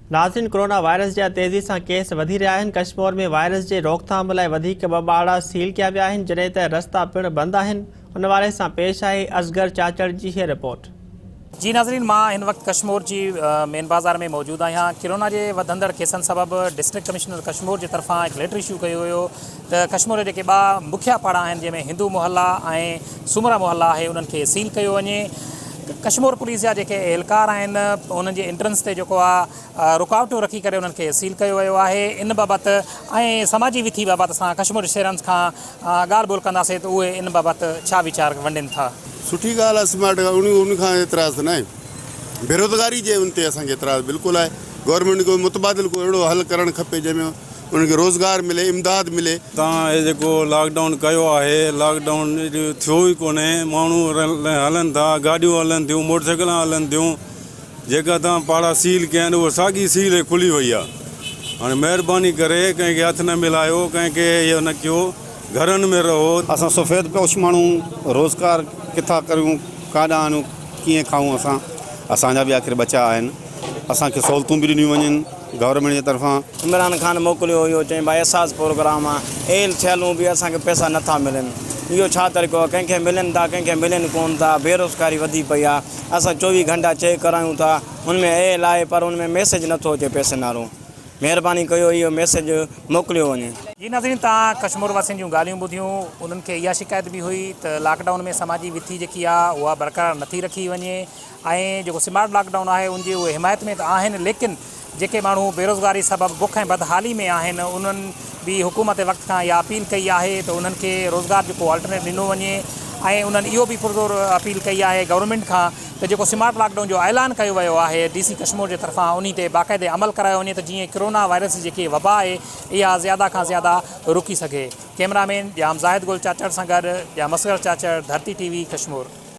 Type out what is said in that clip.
नाज़रीन, corona virus जा तेज़ी से केस वधी रहा आहिनि। कश्मीर में वायरस के रोकथाम लाइ वधीक ॿ सील किया विया आहिनि, जॾहिं त रस्ता पिणु बंद आहिनि। उन वाले से पेश आहे असगर चाचड़ की यह रिपोर्ट। जी नाज़रीन, मां इन वक्त कश्मीर की मेन बाज़ार में मौजूद आहियां। कोरोना के वधंदड़ केसनि सबबि डिस्ट्रिक्ट कमिश्नर कश्मीर की तरफा एक लेटर इशू किया हुयो त कश्मीर के ॿ मुखिया पाड़ा आहिनि, जंहिंमें हिंदू मोहल्ला ऐं सुमरा मोहल्ला है, उन्हनि खे सील किया वञे। कश्मीर पुलिस जा जेके एहलकार आहिनि उन्हनि जे एंट्रेंस ते जेको आहे रुकावटूं रखी करे उन्हनि खे सील कयो वियो आहे। इन बाबति ऐं समाजी विथी बाबति असां कश्मीर शहरनि खां ॻाल्हि ॿोल कंदासीं त उहे इन बाबति छा वीचार वंडनि था। सुठी ॻाल्हि आहे। स्मार्ट उन खां एतिराज़ न आहे। बेरोज़गारी जे उन ते असांखे एतिराज़ बिल्कुलु आहे। गवर्नमेंट को मुतबादिल को अहिड़ो हल करणु खपे जंहिंमें उनखे रोज़गार मिले, इमदाद मिले। तव्हां हे जेको लॉकडाउन कयो आहे, लॉकडाउन थियो ई कोन्हे। माण्हू हलनि था, गाॾियूं हलनि थियूं, मोटरसाइकिलां हलनि थियूं। जेका तव्हां पाड़ा सील कया आहिनि उहा साॻी सील खुली वई आहे। हाणे महिरबानी करे कंहिंखे हथ न मिलायो, कंहिंखे इहो न कयो, घरनि में रहो। असां सफ़ेद पोश माण्हू रोज़गार किथां करूं, काॾां आणूं, कीअं खाऊं। असांजा बि आख़िर बचा आहिनि। असांखे सहूलतूं बि ॾिनियूं वञनि गवर्नमेंट जी तरफ़ां। इमरान खान मोकिलियो हुयो, चई भाई एहसास प्रोग्राम आहे, एल थियलूं बि असांखे पैसा नथा मिलनि। इहो छा तरीक़ो आहे? कंहिंखे मिलनि था, कंहिंखे मिलनि कोन था। बेरोज़गारी वधी पई आहे। असां 24 घंटा चेक करायूं था, हुनमें एल आहे पर हुनमें मैसेज नथो अचे पैसे नालो। महिरबानी कयो, इहो मैसेज मोकिलियो वञे। जी नाज़रीन, तव्हां कश्मीर वासियुनि जूं ॻाल्हियूं ॿुधियूं। उन्हनि खे इहा शिकायत बि हुई त लॉकडाउन में समाजी विथी जेकी आहे उहा बरक़रार नथी रखी वञे ऐं जेको स्मार्ट लॉकडाउन आहे उनजी उहे हिमायत में त आहिनि, लेकिन जेके माण्हू बेरोज़गारी सबबि बुख ऐं बदहाली में आहिनि उन्हनि बि हुकूमत वक़्त खां इहा अपील कई आहे त उन्हनि खे रोज़गार जेको ऑल्टरनेट ॾिनो वञे। ऐं उन्हनि इहो बि पुरज़ोर अपील कई आहे गवर्नमेंट खां त जेको स्मार्ट लॉकडाउन जो ऐलान कयो वियो आहे DC कश्मीर जे तरफ़ां, उन ते बाक़ाइदे अमल करायो वञे त जीअं कोरोना वायरस जी जेकी वबा आहे इहा ज़्यादा खां ज़्यादा रुकी सघे। कैमरामैन जाम ज़ाहिद गुल चाचड़ सां गॾु जाम असगर चाचड़, धरती TV कश्मीर।